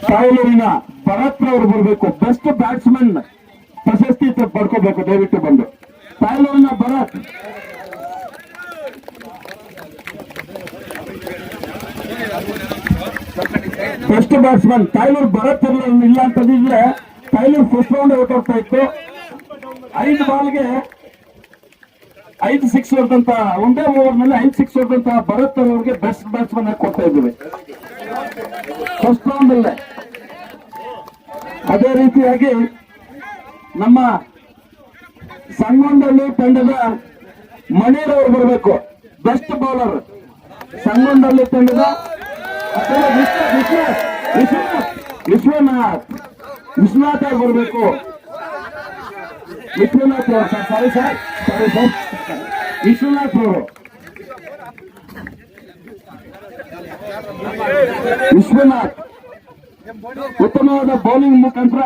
ತಾಯಲೂರಿನ ಭರತ್ ಅವರು ಬರಬೇಕು. Best batsman ಪ್ರಶಸ್ತಿ ಪಡ್ಕೋಬೇಕು. ದಯವಿಟ್ಟು ಬಂದು ತಾಯಲೂರಿನ ಭರತ್. ಬೆಸ್ಟ್ ಬ್ಯಾಟ್ಸ್ಮನ್ ತಾಯಲೂರು ಭರತ್ ಇಲ್ಲ ಅಂತಂದಿದ್ರೆ ತಾಯಲೂರು ಫಸ್ಟ್ ರೌಂಡ್ ಔಟ್ ಆಗ್ತಾ ಇತ್ತು. 5 ಬಾಲ್ಗೆ 5 6 ಹೊಡೆದಂತ, ಒಂದೇ ಓವರ್ನಲ್ಲಿ 5 6 ಹೊಡೆದಂತ ಭರತ್ ಅವರಿಗೆ ಬೆಸ್ಟ್ ಬ್ಯಾಟ್ಸ್ಮನ್ ಆಗಿ ಕೊಡ್ತಾ ಇದ್ದೀವಿ ಫಸ್ಟ್ ರೌಂಡ್ ಅಲ್ಲೇ. ಅದೇ ರೀತಿಯಾಗಿ ನಮ್ಮ ಸಂಗೊಂಡಳ್ಳಿ ತಂಡದ ಮಣೀರ್ ಅವರು ಬರಬೇಕು. ಬೆಸ್ಟ್ ಬೌಲರ್ ಸಂಗೊಂಡಳ್ಳಿ ತಂಡದ ವಿಶ್ವನಾಥ್ ಅವರು ಬರಬೇಕು. ವಿಶ್ವನಾಥ್ ಅವರು ಸಾರಿ ಸರ್ ವಿಶ್ವನಾಥ್ ಅವರು ವಿಶ್ವನಾಥ್ ಉತ್ತಮವಾದ ಬೌಲಿಂಗ್ ಮುಖಾಂತರ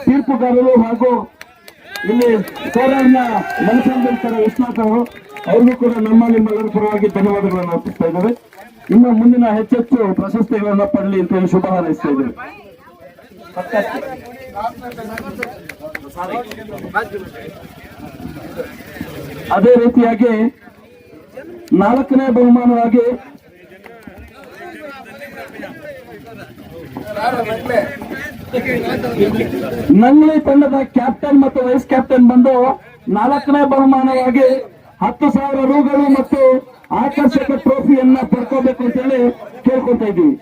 ತೀರ್ಪುಗಾರರು ಹಾಗೂ ಇಲ್ಲಿ ಸ್ಕೋರರ್ನ ಮನಸ್ಸಂದಿರ್ತಾರೆ ವಿಶ್ವನಾಥ್ ಅವರು. ಅವ್ರಿಗೂ ಕೂಡ ನಿಮ್ಮೆಲ್ಲರ ಪರವಾಗಿ ಧನ್ಯವಾದಗಳನ್ನು ಅರ್ಪಿಸ್ತಾ ಇದ್ದೇವೆ. ಇನ್ನು ಮುಂದಿನ ಹೆಚ್ಚೆಚ್ಚು ಪ್ರಶಸ್ತಿಗಳನ್ನು ಪಡಲಿ ಅಂತ ಹೇಳಿ ಶುಭ ಹಾರೈಸ್ತಾ ಇದ್ದೇವೆ. ಅದೇ ರೀತಿಯಾಗಿ 4ನೇ ಬಹುಮಾನವಾಗಿ ನಂಗ್ಲಿ ತಂಡದ ಕ್ಯಾಪ್ಟನ್ ಮತ್ತು ವೈಸ್ ಕ್ಯಾಪ್ಟನ್ ಬಂದು 4ನೇ ಬಹುಮಾನವಾಗಿ 10,000 ರೂಗಳು ಮತ್ತು ಆಕರ್ಷಕ ಟ್ರೋಫಿಯನ್ನ ಪಡ್ಕೋಬೇಕು ಅಂತ ಹೇಳಿ ಕೇಳ್ಕೊತಾ ಇದ್ದೀವಿ.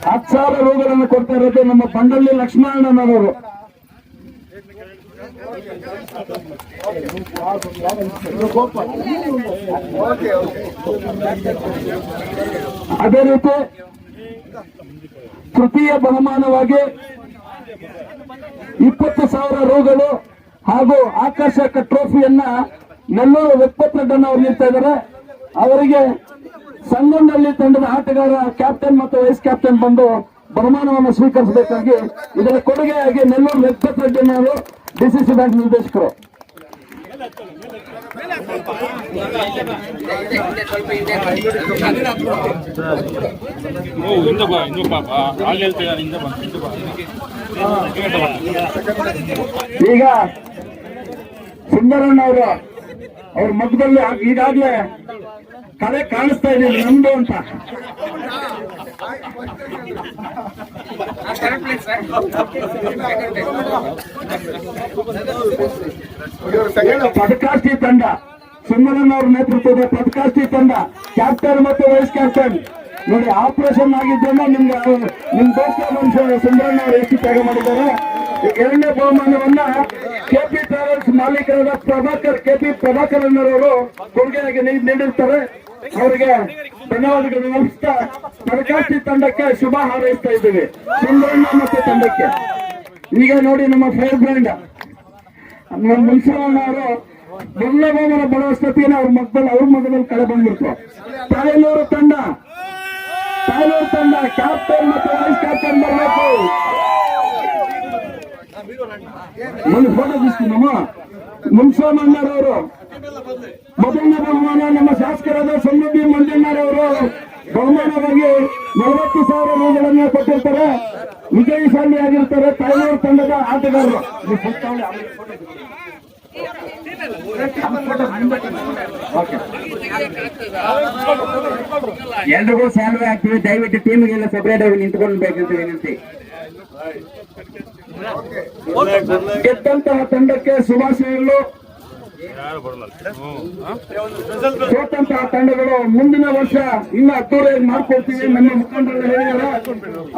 10,000 ರೂಗಳನ್ನು ಕೊಡ್ತಾ ಇರೋದು ನಮ್ಮ ಬಂಡಳ್ಳಿ ಲಕ್ಷ್ಮಣನವರು. ಅದೇ ರೀತಿ ತೃತೀಯ ಬಹುಮಾನವಾಗಿ 20,000 ರೂಗಳು ಹಾಗೂ ಆಕರ್ಷಕ ಟ್ರೋಫಿಯನ್ನ ನೆಲ್ಲೂರು ವೆಂಕಟರೆಡ್ಡಣ್ಣ ಅವರು ನೀಡ್ತಾ ಇದ್ದಾರೆ. ಅವರಿಗೆ ಸಂಗೊಂಡಳ್ಳಿ ತಂಡದ ಆಟಗಾರ ಕ್ಯಾಪ್ಟನ್ ಮತ್ತು ವೈಸ್ ಕ್ಯಾಪ್ಟನ್ ಬಂದು ಬಹುಮಾನವನ್ನು ಸ್ವೀಕರಿಸಬೇಕಾಗಿ ಇದರ ಕೊಡುಗೆಯಾಗಿ ನೆಲ್ಲೂರು ವೆಂಕಟರೆಡ್ಡಣ್ಣ ಅವರು ಡಿಸಿಸಿ ಬ್ಯಾಂಕ್ ನಿರ್ದೇಶಕರು. ಈಗ ಸುಂದರಣ್ಣ ಅವರು ಅವ್ರ ಮಧ್ಯದಲ್ಲಿ ಈಗಾಗಲೇ ಕಲೆ ಕಾಣಿಸ್ತಾ ಇದೆ ನಮ್ದು ಅಂತ. ಪದಕಾಷ್ಠಿ ತಂಡ ಸುಂದರಣ್ಣ ಅವ್ರ ನೇತೃತ್ವದ ಪದಕಾಷ್ಠಿ ತಂಡ ಕ್ಯಾಪ್ಟನ್ ಮತ್ತು ವೈಸ್ ಕ್ಯಾಪ್ಟನ್ ನೋಡಿ ಆಪರೇಷನ್ ಆಗಿದ್ದರಿಂದ ನಿಮ್ ದೋಸ್ತ ಮನುಷ್ಯ ಸುಂದರಣ್ಣ ಅವರು ಎಷ್ಟು ತ್ಯಾಗ ಮಾಡಿದ್ದಾರೆ. 2ನೇ ಬಹುಮಾನವನ್ನ ಕೆಪಿ ಟ್ರಾವೆಲ್ಸ್ ಮಾಲೀಕರಾದ ಕೆಪಿ ಪ್ರಭಾಕರ್ ಅವರು ಕೊಡುಗೆಯಾಗಿ ನೀಡಿರ್ತಾರೆ. ಅವರಿಗೆ ಧನ್ಯವಾದಗಳು ನಡೆಸ್ತಾ ಪದಕಾಷ್ಠಿ ತಂಡಕ್ಕೆ ಶುಭ ಹಾರೈಸ್ತಾ ಇದ್ದೀವಿ. ಸುಂದರಣ್ಣ ಮತ್ತು ತಂಡಕ್ಕೆ ಈಗ ನೋಡಿ ನಮ್ಮ ಫೈರ್ ಬ್ರ್ಯಾಂಡ್ ಮುನ್ಸವಣ್ಣ ಅವರು ಮೊದಲ ಬಹುಮಾನ ಬರುವಷ್ಟೊತ್ತಿಗೆ ಅವ್ರ ಮಗದಲ್ಲಿ ಕಳೆ ಬಂದ್ಬಿಡ್ತು. ತಾಯಲೂರು ತಂಡ ಕ್ಯಾಪ್ಟನ್ ಮತ್ತು ವೈಸ್ ಕ್ಯಾಪ್ಟನ್ ಬರಬೇಕು. ಒಂದು ಫೋಟೋ ಬಿಸ್ತು ನಮ್ಮ ಮುನ್ಸವಣ್ಣರವರು. ಮೊದಲನೇ ಬಹುಮಾನ ನಮ್ಮ ಶಾಸಕರಾದ ಸಮೃದ್ಧಿ ಮಂಜಣ್ಣರವರು ಬಹುಮಾನವಾಗಿ 40,000 ರೂಗಳನ್ನು ಕೊಟ್ಟಿರ್ತಾರೆ. ವಿಜಯಶಾಲಿ ಆಗಿರ್ತಾರೆ ತಾಯಲೂರು ತಂಡದ ಆಟಗಾರರು. ಎಲ್ರಿಗೂ ಸ್ಯಾಲ್ವೆ ಆಗ್ತೀವಿ. ದಯವಿಟ್ಟು ಟೀಮ್ಗೆಲ್ಲ ಸೆಪರೇಟ್ ಆಗಿ ನಿಂತ್ಕೊಳ್ಬೇಕಂತ ವಿನಂತಿ. ಗೆದ್ದಂತಹ ತಂಡಕ್ಕೆ ಶುಭಾಶಯಗಳು. ಸೋತಂತಹ ತಂಡಗಳು ಮುಂದಿನ ವರ್ಷ ಇನ್ನು ಅದ್ದೂರಿಯಾಗಿ ಮಾಡ್ಕೊಡ್ತೀವಿ. ನಮ್ಮ ಮುಖಂಡರೆಲ್ಲ ಹೇಳಿದಾರೆ.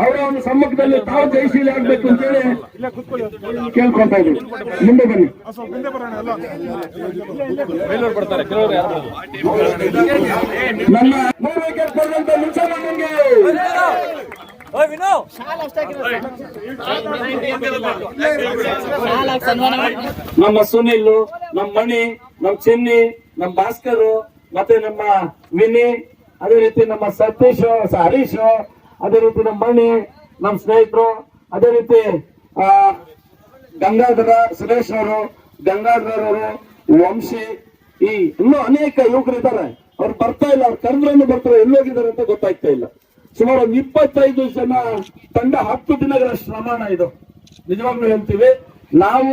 ಅವರ ಒಂದು ಸಮ್ಮುಖದಲ್ಲಿ ತಾವು ಜಯಶೀಲಿ ಆಗ್ಬೇಕು ಅಂತ ಹೇಳಿ ಕೇಳ್ಕೊಳ್ತಾ ಇದ್ದೀವಿ. ಮುಂದೆ ಬನ್ನಿ. ನನ್ನ 3 ವಿಕೆಟ್ ಪಡೆದಂತ ಮುನ್ಸವಣ್ಣನಿಗೆ ನಮ್ಮ ಸುನಿಲ್, ನಮ್ಮ ಮಣಿ, ನಮ್ಮ ಚಿನ್ನಿ, ನಮ್ಮ ಭಾಸ್ಕರ್ ಮತ್ತೆ ನಮ್ಮ ವಿನಿ, ಅದೇ ರೀತಿ ನಮ್ಮ ಸತೀಶ್, ಹರೀಶ್, ಅದೇ ರೀತಿ ನಮ್ಮ ಮಣಿ, ನಮ್ಮ ಸ್ನೇಹಿತರು, ಅದೇ ರೀತಿ ಗಂಗಾಧರ ಸುರೇಶ್ ಅವರು, ಗಂಗಾಧರ್ ಅವರು, ವಂಶಿ, ಈ ಇನ್ನೂ ಅನೇಕ ಯುವಕರಿದ್ದಾರೆ. ಅವ್ರು ಬರ್ತಾ ಇಲ್ಲ, ಅವ್ರು ಕರೆದ್ರನ್ನು ಬರ್ತಾರೆ, ಎಲ್ಲೋಗಿದ್ದಾರೆ ಅಂತ ಗೊತ್ತಾಗ್ತಾ ಇಲ್ಲ. ಸುಮಾರು ಒಂದು 25 ಜನ ತಂಡ, 10 ದಿನಗಳ ಶ್ರಮಾಣ ಇದು. ನಿಜವಾಗ್ಲೂ ಹೇಳ್ತೀವಿ, ನಾವು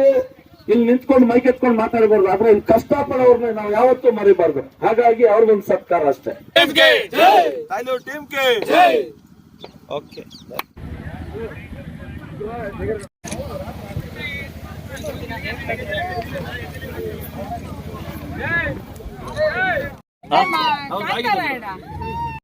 ಇಲ್ಲಿ ನಿಂತ್ಕೊಂಡು ಮೈಕ್ ಎತ್ಕೊಂಡು ಮಾತಾಡಬಾರ್ದು, ಆದ್ರೆ ಇಲ್ಲಿ ಕಷ್ಟಪಡೋರ್ನ ನಾವು ಯಾವತ್ತೂ ಮರಿಬಾರ್ದು. ಹಾಗಾಗಿ ಅವ್ರಿಗೊಂದು ಸತ್ಕಾರ ಅಷ್ಟೇ. ಓಕೆ.